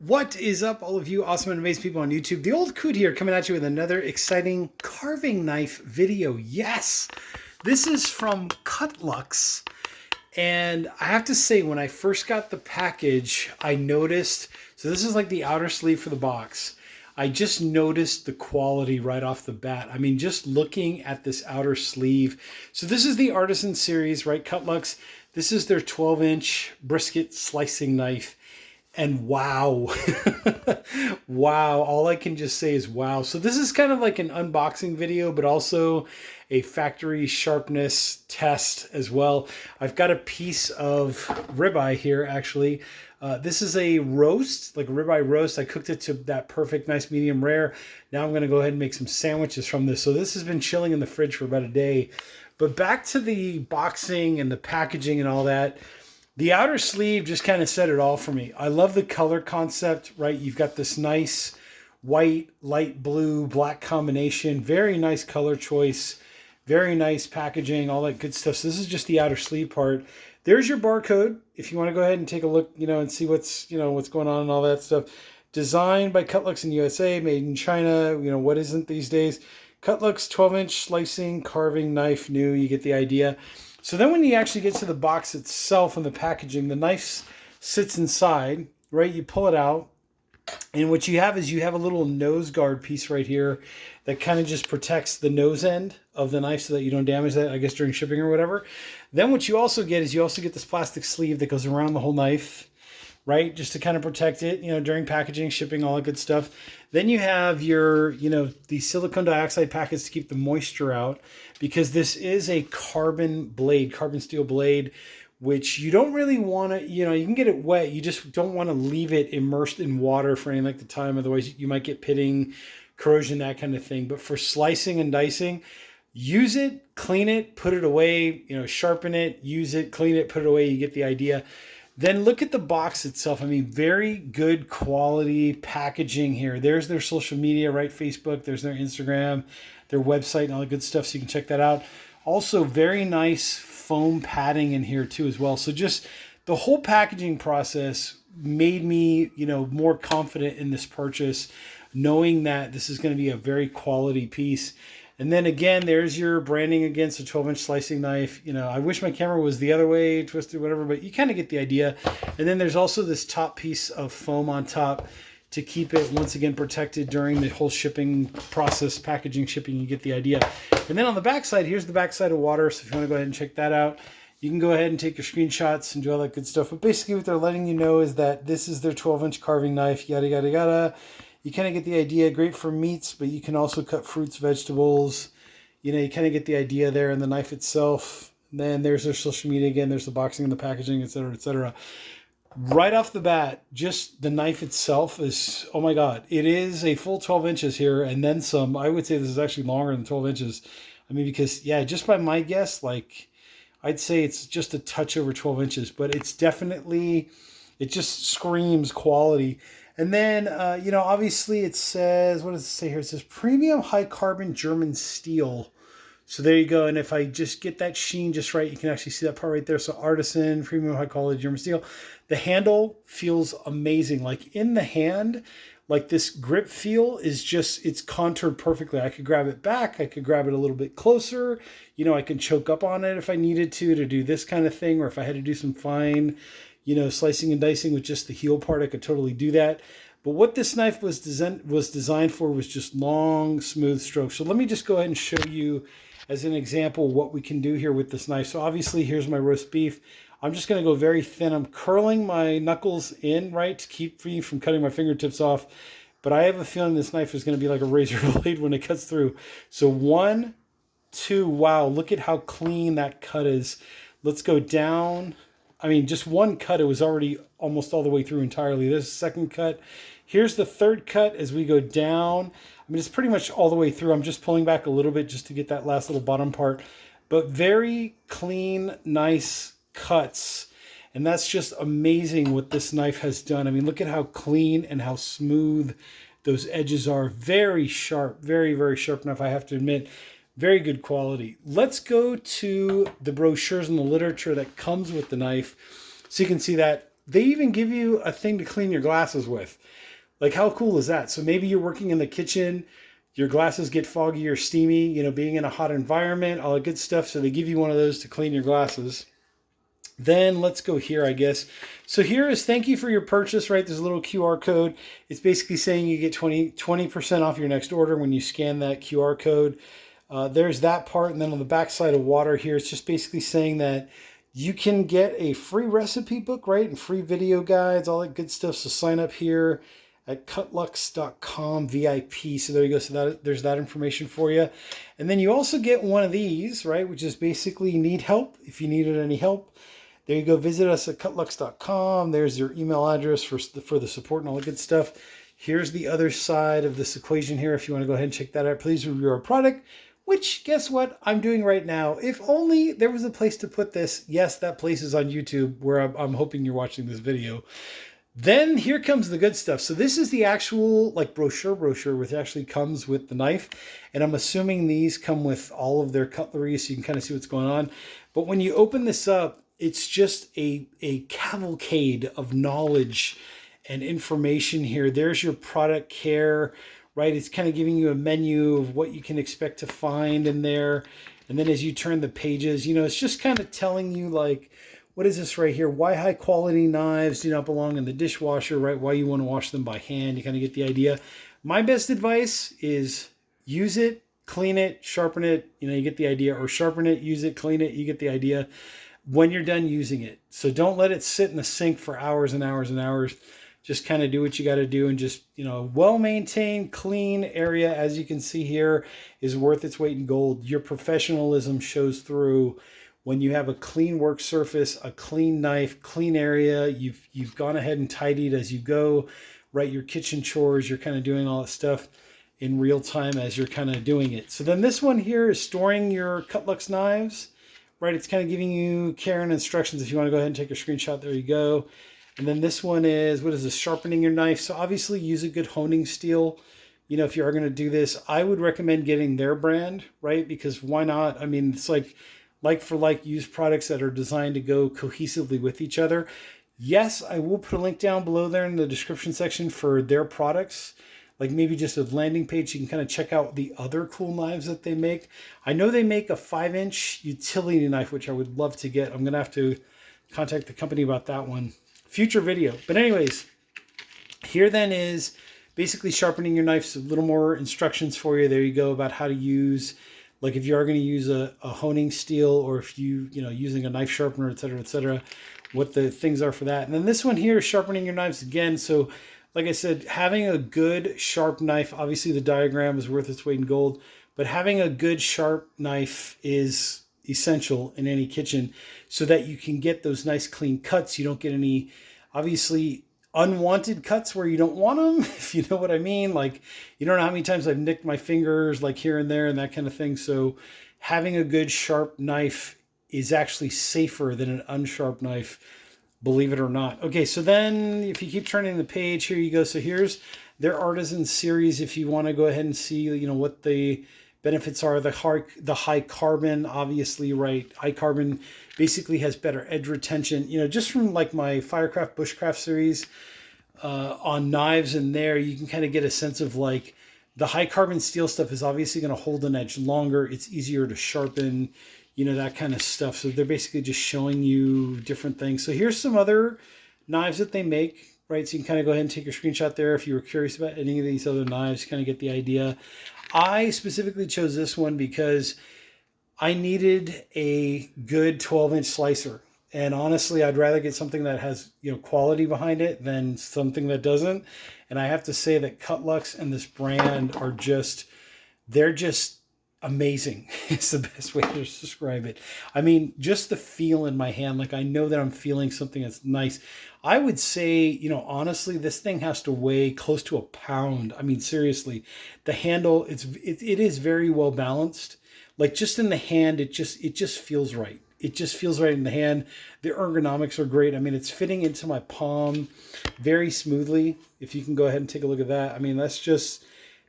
What is up, all of you awesome and amazing people on YouTube? The old coot here coming at you with another exciting carving knife video. Yes, this is from Cutluxe. And I have to say, when I first got the package, I noticed, so this is like the outer sleeve for the box. I just noticed the quality right off the bat. I mean, just looking at this outer sleeve. So this is the Artisan series, right? Cutluxe. This is their 12-inch brisket slicing knife. And wow, wow, all I can just say is wow. So this is kind of like an unboxing video, but also a factory sharpness test as well. I've got a piece of ribeye here, actually. This is a roast, like a ribeye roast. I cooked it to that perfect, nice medium rare. Now I'm going to go ahead and make some sandwiches from this. So this has been chilling in the fridge for about a day. But back to the boxing and the packaging and all that. The outer sleeve just kind of said it all for me. I love the color concept, right? You've got this nice white, light blue, black combination. Very nice color choice. Very nice packaging, all that good stuff. So this is just the outer sleeve part. There's your barcode if you want to go ahead and take a look, and see what's going on and all that stuff. Designed by Cutluxe in USA, made in China. What isn't these days? Cutluxe 12-inch slicing, carving knife, new. You get the idea. So then when you actually get to the box itself and the packaging, the knife sits inside, right? You pull it out. And what you have is you have a little nose guard piece right here that kind of just protects the nose end of the knife so that you don't damage that, I guess, during shipping or whatever. Then what you also get is you also get this plastic sleeve that goes around the whole knife, right? Just to kind of protect it, during packaging, shipping, all that good stuff. Then you have your, the silicone dioxide packets to keep the moisture out, because this is a carbon steel blade, which you don't really want to, you can get it wet. You just don't want to leave it immersed in water for any length of time. Otherwise you might get pitting, corrosion, that kind of thing. But for slicing and dicing, use it, clean it, put it away, sharpen it, use it, clean it, put it away. You get the idea. Then look at the box itself. I mean, very good quality packaging here. There's their social media, right? Facebook, there's their Instagram, their website, and all the good stuff. So you can check that out. Also, very nice foam padding in here too as well. So just the whole packaging process made me, more confident in this purchase, knowing that this is going to be a very quality piece. And then again, there's your branding against a 12-inch slicing knife. I wish my camera was the other way, twisted, whatever, but you kind of get the idea. And then there's also this top piece of foam on top to keep it, once again, protected during the whole shipping process, packaging, shipping. You get the idea. And then on the back side, here's the back side of water. So if you want to go ahead and check that out, you can go ahead and take your screenshots and do all that good stuff. But basically what they're letting you know is that this is their 12-inch carving knife, yada, yada, yada. You kind of get the idea. Great for meats, but you can also cut fruits, vegetables. You kind of get the idea there. And the knife itself. Then there's their social media again. There's the boxing and the packaging, etc., etc. Right off the bat, just the knife itself is, oh my God, it is a full 12 inches here and then some. I would say this is actually longer than 12 inches. I mean, because, yeah, just by my guess, I'd say it's just a touch over 12 inches, but it's definitely, it just screams quality. And then, obviously it says, what does it say here? It says premium high carbon German steel. So there you go. And if I just get that sheen just right, you can actually see that part right there. So Artisan, premium high quality German steel. The handle feels amazing. Like in the hand, like this grip feel is just, it's contoured perfectly. I could grab it back. I could grab it a little bit closer. I can choke up on it if I needed to do this kind of thing. Or if I had to do some fine, slicing and dicing with just the heel part, I could totally do that. But what this knife was designed for was just long, smooth strokes. So let me just go ahead and show you as an example what we can do here with this knife. So obviously here's my roast beef. I'm just going to go very thin. I'm curling my knuckles in, right, to keep me from cutting my fingertips off. But I have a feeling this knife is going to be like a razor blade when it cuts through. So 1, 2, wow, look at how clean that cut is. Let's go down. I mean, just one cut, it was already almost all the way through entirely. There's the second cut. Here's the third cut as we go down. I mean, it's pretty much all the way through. I'm just pulling back a little bit just to get that last little bottom part. But very clean, nice cuts. And that's just amazing what this knife has done. I mean, look at how clean and how smooth those edges are. Very sharp, very, very sharp knife, I have to admit. Very good quality. Let's go to the brochures and the literature that comes with the knife. So you can see that they even give you a thing to clean your glasses with. Like, how cool is that? So maybe you're working in the kitchen, your glasses get foggy or steamy, you know, being in a hot environment, all that good stuff. So they give you one of those to clean your glasses. Then let's go here, I guess. So here is thank you for your purchase, right? There's a little QR code. It's basically saying you get 20% off your next order when you scan that QR code. There's that part. And then on the back side of water here, it's just basically saying that you can get a free recipe book, right? And free video guides, all that good stuff. So sign up here at cutluxe.com VIP. So there you go. So there's that information for you. And then you also get one of these, right? Which is basically need help. If you needed any help, there you go. Visit us at cutluxe.com. There's your email address for the support and all the good stuff. Here's the other side of this equation here. If you want to go ahead and check that out, please review our product, which guess what I'm doing right now. If only there was a place to put this. Yes, that place is on YouTube where I'm hoping you're watching this video. Then here comes the good stuff. So this is the actual like brochure, which actually comes with the knife. And I'm assuming these come with all of their cutlery so you can kind of see what's going on. But when you open this up, it's just a cavalcade of knowledge and information here. There's your product care, right? It's kind of giving you a menu of what you can expect to find in there. And then as you turn the pages, you know, it's just kind of telling you like, what is this right here? Why high quality knives do not belong in the dishwasher, right? Why you want to wash them by hand. You kind of get the idea. My best advice is use it, clean it, sharpen it. You know, you get the idea. Or sharpen it, use it, clean it. You get the idea when you're done using it. So don't let it sit in the sink for hours and hours and hours. Just kind of do what you got to do, and just, you know, well-maintained, clean area, as you can see here, is worth its weight in gold. Your professionalism shows through when you have a clean work surface, a clean knife, clean area. You've gone ahead and tidied as you go, right? Your kitchen chores, you're kind of doing all that stuff in real time as you're kind of doing it. So then this one here is storing your Cutluxe knives. Right, it's kind of giving you care and instructions. If you want to go ahead and take a screenshot, there you go. And then this one is, what is this? Sharpening your knife. So obviously use a good honing steel. You know, if you are going to do this, I would recommend getting their brand, right? Because why not? I mean, it's like for like used products that are designed to go cohesively with each other. Yes, I will put a link down below there in the description section for their products. Like maybe just a landing page, you can kind of check out the other cool knives that they make. I know they make a 5-inch utility knife, which I would love to get. I'm going to have to contact the company about that one. Future video. But anyways, here then is basically sharpening your knives. A little more instructions for you. There you go about how to use, like if you are going to use a honing steel, or if you know, using a knife sharpener, etc., what the things are for that. And then this one here is sharpening your knives again. So like I said, having a good sharp knife, obviously the diagram is worth its weight in gold, but having a good sharp knife is essential in any kitchen so that you can get those nice clean cuts. You don't get any, obviously, unwanted cuts where you don't want them, if you know what I mean. Like, you don't know how many times I've nicked my fingers, like here and there and that kind of thing. So having a good sharp knife is actually safer than an unsharp knife, believe it or not. Okay, so then if you keep turning the page, here you go. So here's their Artisan series. If you want to go ahead and see, you know, what the benefits are, the high carbon, obviously, right? High carbon basically has better edge retention. You know, just from like my Firecraft Bushcraft series on knives in there, you can kind of get a sense of like the high carbon steel stuff is obviously going to hold an edge longer. It's easier to sharpen, you know, that kind of stuff. So they're basically just showing you different things. So here's some other knives that they make, right? So you can kind of go ahead and take your screenshot there if you were curious about any of these other knives, kind of get the idea. I specifically chose this one because I needed a good 12-inch slicer. And honestly, I'd rather get something that has, you know, quality behind it than something that doesn't. And I have to say that Cutluxe and this brand are just, they're just amazing. It's the best way to describe it. I mean, just the feel in my hand, like I know that I'm feeling something that's nice. I would say, you know, honestly, this thing has to weigh close to a pound. I mean, seriously, the handle, it is very well balanced. Like just in the hand, it just feels right. It just feels right in the hand. The ergonomics are great. I mean, it's fitting into my palm very smoothly. If you can go ahead and take a look at that. I mean, that's just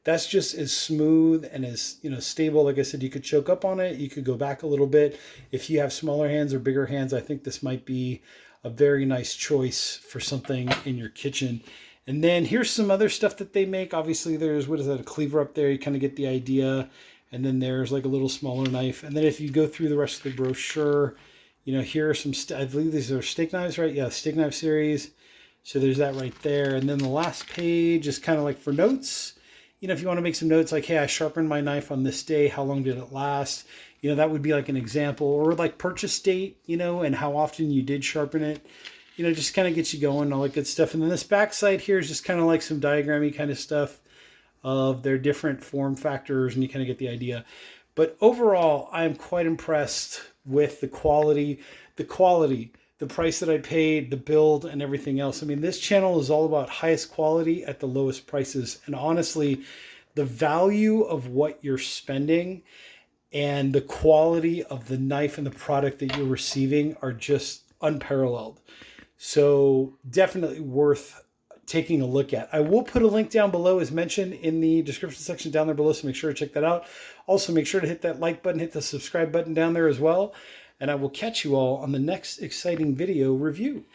as smooth and as, you know, stable. Like I said, you could choke up on it. You could go back a little bit. If you have smaller hands or bigger hands, I think this might be a very nice choice for something in your kitchen. And then here's some other stuff that they make. Obviously there's, what is that, a cleaver up there. You kind of get the idea. And then there's like a little smaller knife. And then if you go through the rest of the brochure, you know, here are some, I believe these are steak knives, right? Yeah, steak knife series. So there's that right there. And then the last page is kind of like for notes. You know, if you want to make some notes like, hey, I sharpened my knife on this day. How long did it last? You know, that would be like an example. Or like purchase date, you know, and how often you did sharpen it. You know, just kind of gets you going, all that good stuff. And then this back side here is just kind of like some diagrammy kind of stuff of their different form factors, and you kind of get the idea. But overall, I'm quite impressed with the quality, the price that I paid, the build, and everything else. I mean, this channel is all about highest quality at the lowest prices. And honestly, the value of what you're spending and the quality of the knife and the product that you're receiving are just unparalleled. So definitely worth taking a look at. I will put a link down below as mentioned in the description section down there below, so make sure to check that out. Also make sure to hit that like button, hit the subscribe button down there as well, and I will catch you all on the next exciting video review.